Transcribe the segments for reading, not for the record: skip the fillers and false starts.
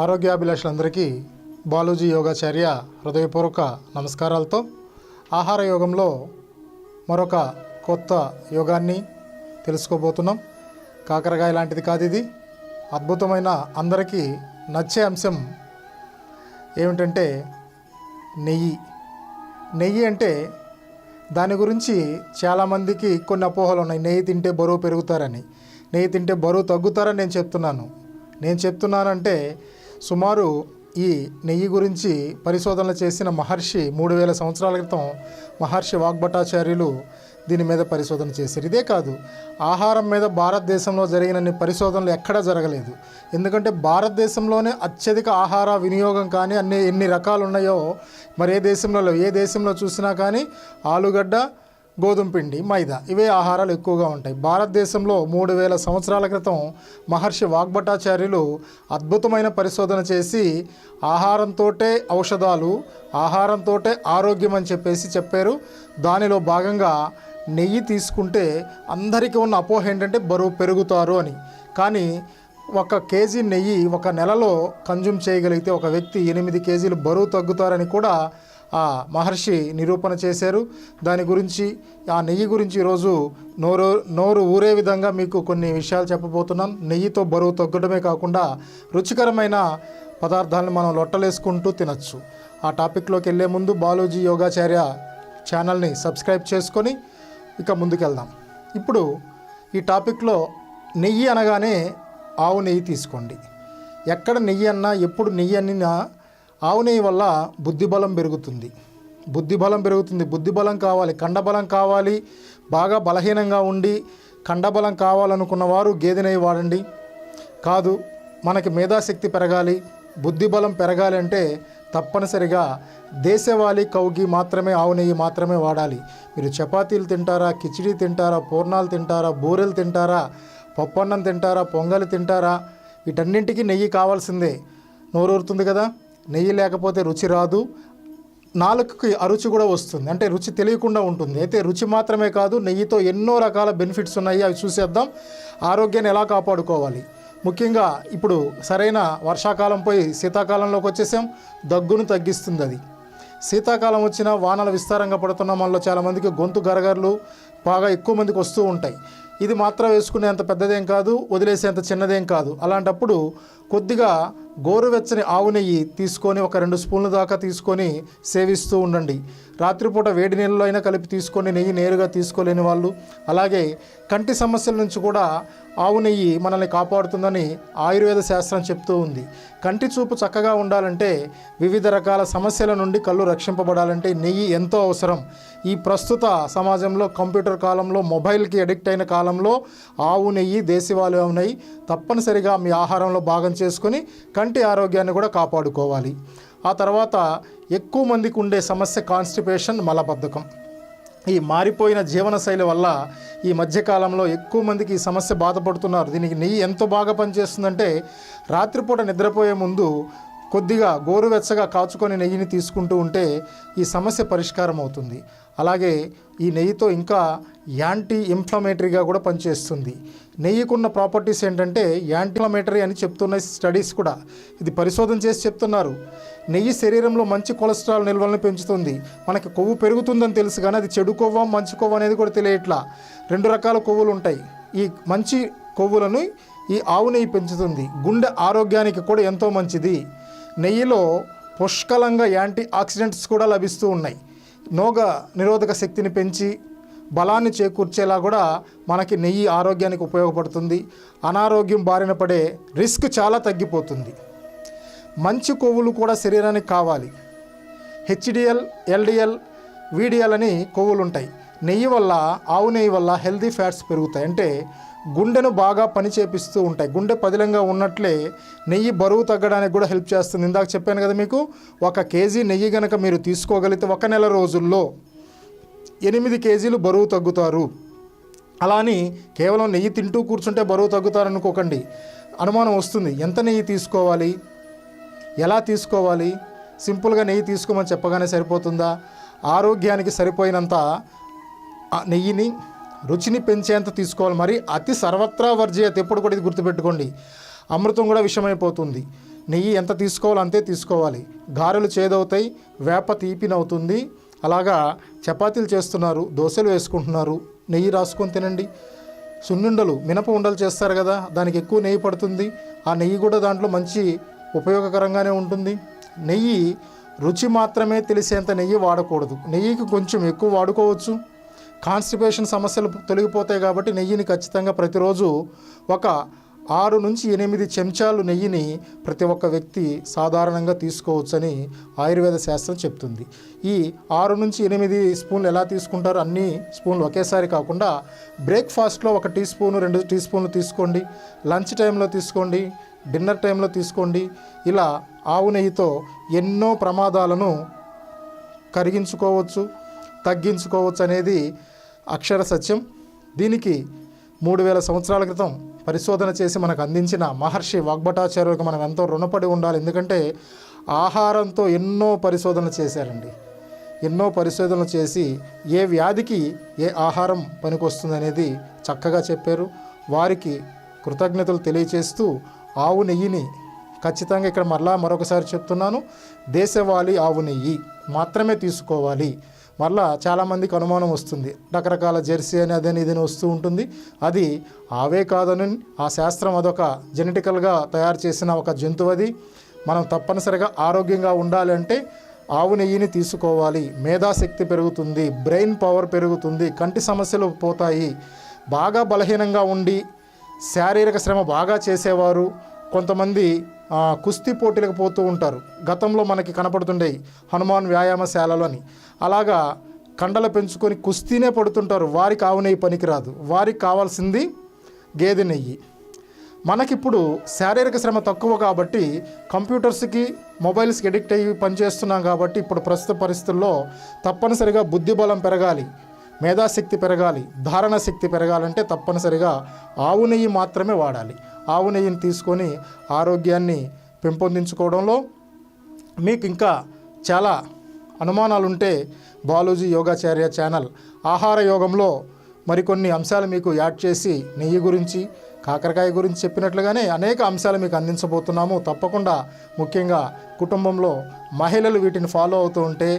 ఆరోగ్యాభిలాషులందరికీ బాలూజీ యోగాచార్య హృదయపూర్వక నమస్కారాలతో ఆహార యోగంలో మరొక కొత్త యోగాన్ని తెలుసుకోబోతున్నాం. కాకరకాయ లాంటిది కాదు ఇది. అద్భుతమైన అందరికీ నచ్చే అంశం ఏమిటంటే నెయ్యి అంటే దాని గురించి చాలామందికి కొన్ని అపోహలు ఉన్నాయి. నెయ్యి తింటే బరువు పెరుగుతారని, నెయ్యి తింటే బరువు తగ్గుతారని నేను చెప్తున్నానంటే సుమారు ఈ నెయ్యి గురించి పరిశోధనలు చేసిన మహర్షి 3000 సంవత్సరాల క్రితం మహర్షి వాగ్భటాచార్యులు దీని మీద పరిశోధన చేశారు. ఇదే కాదు, ఆహారం మీద భారతదేశంలో జరిగినన్ని పరిశోధనలు ఎక్కడా జరగలేదు. ఎందుకంటే భారతదేశంలోనే అత్యధిక ఆహార వినియోగం కానీ ఎన్ని రకాలు ఉన్నాయో మరి ఏ దేశంలో చూసినా కానీ ఆలుగడ్డ, గోధుమ పిండి, మైదా ఇవే ఆహారాలు ఎక్కువగా ఉంటాయి. భారతదేశంలో 3000 సంవత్సరాల క్రితం మహర్షి వాగ్భటాచార్యులు అద్భుతమైన పరిశోధన చేసి ఆహారంతో ఔషధాలు, ఆహారంతో ఆరోగ్యం అని చెప్పారు. దానిలో భాగంగా నెయ్యి తీసుకుంటే అందరికీ ఉన్న అపోహ ఏంటంటే బరువు పెరుగుతారు అని. కానీ 1 కేజీ నెయ్యి 1 నెలలో కన్జ్యూమ్ చేయగలిగితే ఒక వ్యక్తి 8 కేజీలు బరువు తగ్గుతారని కూడా ఆ మహర్షి నిరూపణ చేశారు. దాని గురించి, ఆ నెయ్యి గురించి ఈరోజు నోరు ఊరే విధంగా మీకు కొన్ని విషయాలు చెప్పబోతున్నాను. నెయ్యితో బరువు తగ్గడమే కాకుండా రుచికరమైన పదార్థాలను మనం లొట్టలేసుకుంటూ తినచ్చు. ఆ టాపిక్లోకి వెళ్ళే ముందు బాలూజీ యోగాచార్య ఛానల్ని సబ్స్క్రైబ్ చేసుకొని ఇక ముందుకెళ్దాం. ఇప్పుడు ఈ టాపిక్లో నెయ్యి అనగానే ఆవు నెయ్యి తీసుకోండి. ఎక్కడ నెయ్యి అన్నా, ఎప్పుడు నెయ్యి అన్నా ఆవు నెయ్యి వల్ల బుద్ధిబలం పెరుగుతుంది. బుద్ధిబలం కావాలి, కండబలం కావాలి. బాగా బలహీనంగా ఉండి కండబలం కావాలనుకున్న వారు గేదె నెయ్యి వాడండి. కాదు, మనకి మేధాశక్తి పెరగాలి, బుద్ధిబలం పెరగాలి అంటే తప్పనిసరిగా దేశవాళీ కౌగి మాత్రమే, ఆవు నెయ్యి మాత్రమే వాడాలి. మీరు చపాతీలు తింటారా, కిచిడి తింటారా, పూర్ణాలు తింటారా, బూరెలు తింటారా, పప్పన్నం తింటారా, పొంగలి తింటారా, వీటన్నింటికీ నెయ్యి కావాల్సిందే. నోరూరుతుంది కదా, నెయ్యి లేకపోతే రుచి రాదు, నాలుకకి అరుచి కూడా వస్తుంది, అంటే రుచి తెలియకుండా ఉంటుంది. అయితే రుచి మాత్రమే కాదు, నెయ్యితో ఎన్నో రకాల బెనిఫిట్స్ ఉన్నాయి. అవి చూసేద్దాం. ఆరోగ్యాన్ని ఎలా కాపాడుకోవాలి, ముఖ్యంగా ఇప్పుడు సరైన వర్షాకాలం పోయి శీతాకాలంలోకి వచ్చేసాం. దగ్గును తగ్గిస్తుంది అది. శీతాకాలం వచ్చినా వానలు విస్తారంగా పడుతున్న మనలో చాలామందికి గొంతు గరగరలు బాగా ఎక్కువ మందికి వస్తూ ఉంటాయి. ఇది మాత్రం వేసుకునేంత పెద్దదేం కాదు, వదిలేసేంత చిన్నదేం కాదు. అలాంటప్పుడు కొద్దిగా గోరువెచ్చని ఆవు నెయ్యి తీసుకొని 1-2 స్పూన్ల దాకా తీసుకొని సేవిస్తూ ఉండండి. రాత్రిపూట వేడి నీళ్ళలో అయినా కలిపి తీసుకొని నెయ్యి నేరుగా తీసుకోలేని వాళ్ళు, అలాగే కంటి సమస్యల నుంచి కూడా ఆవు నెయ్యి మనల్ని కాపాడుతుందని ఆయుర్వేద శాస్త్రం చెప్తూ ఉంది. కంటి చూపు చక్కగా ఉండాలంటే, వివిధ రకాల సమస్యల నుండి కళ్ళు రక్షింపబడాలంటే నెయ్యి ఎంతో అవసరం. ఈ ప్రస్తుత సమాజంలో, కంప్యూటర్ కాలంలో, మొబైల్కి అడిక్ట్ అయిన కాలంలో ఆవు నెయ్యి, దేశవాళీ ఆవు నెయ్యి తప్పనిసరిగా మీ ఆహారంలో భాగం చేసుకొని కంటి ఆరోగ్యాన్ని కూడా కాపాడుకోవాలి. ఆ తర్వాత ఎక్కువ మందికి ఉండే సమస్య కాన్స్టిపేషన్, మలబద్ధకం. ఈ మారిపోయిన జీవనశైలి వల్ల ఈ మధ్యకాలంలో ఎక్కువ మందికి ఈ సమస్య బాధపడుతున్నారు. దీనికి నెయ్యి ఎంతో బాగా పనిచేస్తుందంటే, రాత్రిపూట నిద్రపోయే ముందు కొద్దిగా గోరువెచ్చగా కాచుకొని నెయ్యిని తీసుకుంటూ ఉంటే ఈ సమస్య పరిష్కారం అవుతుంది. అలాగే ఈ నెయ్యితో ఇంకా యాంటీ ఇన్ఫ్లమేటరీగా కూడా పనిచేస్తుంది. నెయ్యికున్న ప్రాపర్టీస్ ఏంటంటే యాంటీ ఇన్ఫ్లమేటరీ అని చెప్తున్న స్టడీస్ కూడా ఇది పరిశోధన చేసి చెప్తున్నారు. నెయ్యి శరీరంలో మంచి కొలెస్ట్రాల్ నిల్వలను పెంచుతుంది. మనకి కొవ్వు పెరుగుతుందని తెలుసు కానీ అది చెడు కొవ్వ, మంచి కొవ్వు అనేది కూడా తెలియట్లా. 2 రకాల కొవ్వులు ఉంటాయి. ఈ మంచి కొవ్వులను ఈ ఆవు నెయ్యి పెంచుతుంది. గుండె ఆరోగ్యానికి కూడా ఎంతో మంచిది. నెయ్యిలో పుష్కలంగా యాంటీ ఆక్సిడెంట్స్ కూడా లభిస్తూ ఉన్నాయి. నోగ నిరోధక శక్తిని పెంచి బలాన్ని చేకూర్చేలా కూడా మనకి నెయ్యి ఆరోగ్యానికి ఉపయోగపడుతుంది. అనారోగ్యం బారిన పడే రిస్క్ చాలా తగ్గిపోతుంది. మంచి కొవ్వులు కూడా శరీరానికి కావాలి. హెచ్డిఎల్, ఎల్డిఎల్, విడిఎల్ అని కొవ్వులు ఉంటాయి. నెయ్యి వల్ల, ఆవు నెయ్యి వల్ల హెల్దీ ఫ్యాట్స్ పెరుగుతాయి. అంటే గుండెను బాగా పని చేపిస్తూ ఉంటాయి. గుండె పదిలంగా ఉన్నట్లే నెయ్యి బరువు తగ్గడానికి కూడా హెల్ప్ చేస్తుంది. ఇందాక చెప్పాను కదా మీకు, 1 కేజీ నెయ్యి కనుక మీరు తీసుకోగలిగితే 1 నెల రోజుల్లో 8 కేజీలు బరువు తగ్గుతారు. అలా అని కేవలం నెయ్యి తింటూ కూర్చుంటే బరువు తగ్గుతారనుకోకండి. అనుమానం వస్తుంది, ఎంత నెయ్యి తీసుకోవాలి, ఎలా తీసుకోవాలి? సింపుల్గా నెయ్యి తీసుకోమని చెప్పగానే సరిపోతుందా? ఆరోగ్యానికి సరిపోయినంత నెయ్యిని, రుచిని పెంచేంత తీసుకోవాలి. మరి అతి సర్వత్రా వర్జయత్, ఎప్పుడు కూడా ఇది గుర్తుపెట్టుకోండి. అమృతం కూడా విషమైపోతుంది. నెయ్యి ఎంత తీసుకోవాలో అంతే తీసుకోవాలి. గారెలు చేదవుతాయి, వేప తీపినవుతుంది. అలాగా చపాతీలు చేస్తున్నారు, దోశలు వేసుకుంటున్నారు, నెయ్యి రాసుకొని తినండి. సున్నుండలు, మినప ఉండలు చేస్తారు కదా, దానికి ఎక్కువ నెయ్యి పడుతుంది. ఆ నెయ్యి కూడా దాంట్లో మంచి ఉపయోగకరంగానే ఉంటుంది. నెయ్యి రుచి మాత్రమే తెలిసేంత నెయ్యి వాడకూడదు. నెయ్యికి కొంచెం ఎక్కువ వాడుకోవచ్చు. కాన్స్టిపేషన్ సమస్యలు తొలగిపోతాయి కాబట్టి నెయ్యిని ఖచ్చితంగా ప్రతిరోజు ఒక 6 నుంచి 8 చెంచాలు నెయ్యిని ప్రతి ఒక్క వ్యక్తి సాధారణంగా తీసుకోవచ్చని ఆయుర్వేద శాస్త్రం చెప్తుంది. ఈ 6 నుంచి 8 స్పూన్లు ఎలా తీసుకుంటారు? అన్ని స్పూన్లు ఒకేసారి కాకుండా బ్రేక్ఫాస్ట్లో 1 టీ స్పూను 2 టీ స్పూన్లు తీసుకోండి, లంచ్ టైంలో తీసుకోండి, డిన్నర్ టైంలో తీసుకోండి. ఇలా ఆవు నెయ్యితో ఎన్నో ప్రమాదాలను కరిగించుకోవచ్చు, తగ్గించుకోవచ్చు అనేది అక్షర సత్యం. దీనికి 3000 సంవత్సరాల క్రితం పరిశోధన చేసి మనకు అందించిన మహర్షి వాగ్భటాచార్యులకు మనం ఎంతో రుణపడి ఉండాలి. ఎందుకంటే ఆహారంతో ఎన్నో పరిశోధనలు చేశారండి. ఎన్నో పరిశోధనలు చేసి ఏ వ్యాధికి ఏ ఆహారం పనికొస్తుంది అనేది చక్కగా చెప్పారు. వారికి కృతజ్ఞతలు తెలియచేస్తూ ఆవు నెయ్యిని ఖచ్చితంగా ఇక్కడ మరొకసారి చెప్తున్నాను, దేశవాళీ ఆవు నెయ్యి మాత్రమే తీసుకోవాలి. మళ్ళా చాలామందికి అనుమానం వస్తుంది, రకరకాల జెర్సీ అని అదని ఇదని వస్తూ ఉంటుంది. అది ఆవే కాదని, ఆ శాస్త్రం అదొక జెనెటికల్గా తయారు చేసిన ఒక జంతువు. అది మనం తప్పనిసరిగా ఆరోగ్యంగా ఉండాలి అంటే ఆవు నెయ్యిని తీసుకోవాలి. మేధాశక్తి పెరుగుతుంది, బ్రెయిన్ పవర్ పెరుగుతుంది, కంటి సమస్యలు పోతాయి. బాగా బలహీనంగా ఉండి శారీరక శ్రమ బాగా చేసేవారు కొంతమంది కుస్తీ పోటీలకు పోతూ ఉంటారు. గతంలో మనకి కనపడుతుండేవి హనుమాన్ వ్యాయామశాలలో అని. అలాగా కండలు పెంచుకొని కుస్తీనే పడుతుంటారు. వారికి ఆవు నెయ్యి పనికిరాదు. వారికి కావాల్సింది గేదె నెయ్యి. మనకిప్పుడు శారీరక శ్రమ తక్కువ కాబట్టి కంప్యూటర్స్కి మొబైల్స్కి ఎడిక్ట్ అయ్యి పనిచేస్తున్నాం కాబట్టి ఇప్పుడు ప్రస్తుత పరిస్థితుల్లో తప్పనిసరిగా బుద్ధి బలం పెరగాలి, మేధాశక్తి పెరగాలి, ధారణ శక్తి పెరగాలంటే తప్పనిసరిగా ఆవు నెయ్యి మాత్రమే వాడాలి. ఆవు నెయ్యిని తీసుకొని ఆరోగ్యాన్ని పెంపొందించుకోవడంలో మీకు ఇంకా చాలా అనుమానాలు ఉంటే బాలాజీ యోగాచార్య ఛానల్ ఆహార యోగంలో మరికొన్ని అంశాలు మీకు యాడ్ చేసి నెయ్యి గురించి, కాకరకాయ గురించి చెప్పినట్లుగానే అనేక అంశాలు మీకు అందించబోతున్నాము. తప్పకుండా ముఖ్యంగా కుటుంబంలో మహిళలు వీటిని ఫాలో అవుతూ ఉంటే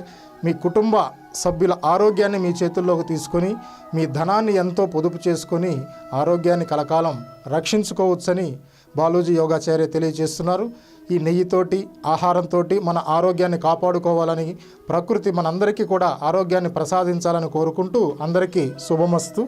మీ కుటుంబ సభ్యుల ఆరోగ్యాన్ని మీ చేతుల్లోకి తీసుకొని మీ ధనాన్ని ఎంతో పొదుపు చేసుకొని ఆరోగ్యాన్ని కలకాలం రక్షించుకోవచ్చని బాలాజీ యోగాచార్య తెలియజేస్తున్నారు. ఈ నెయ్యితోటి, ఆహారంతో మన ఆరోగ్యాన్ని కాపాడుకోవాలని, ప్రకృతి మనందరికీ కూడా ఆరోగ్యాన్ని ప్రసాదించాలని కోరుకుంటూ అందరికీ శుభమస్తు.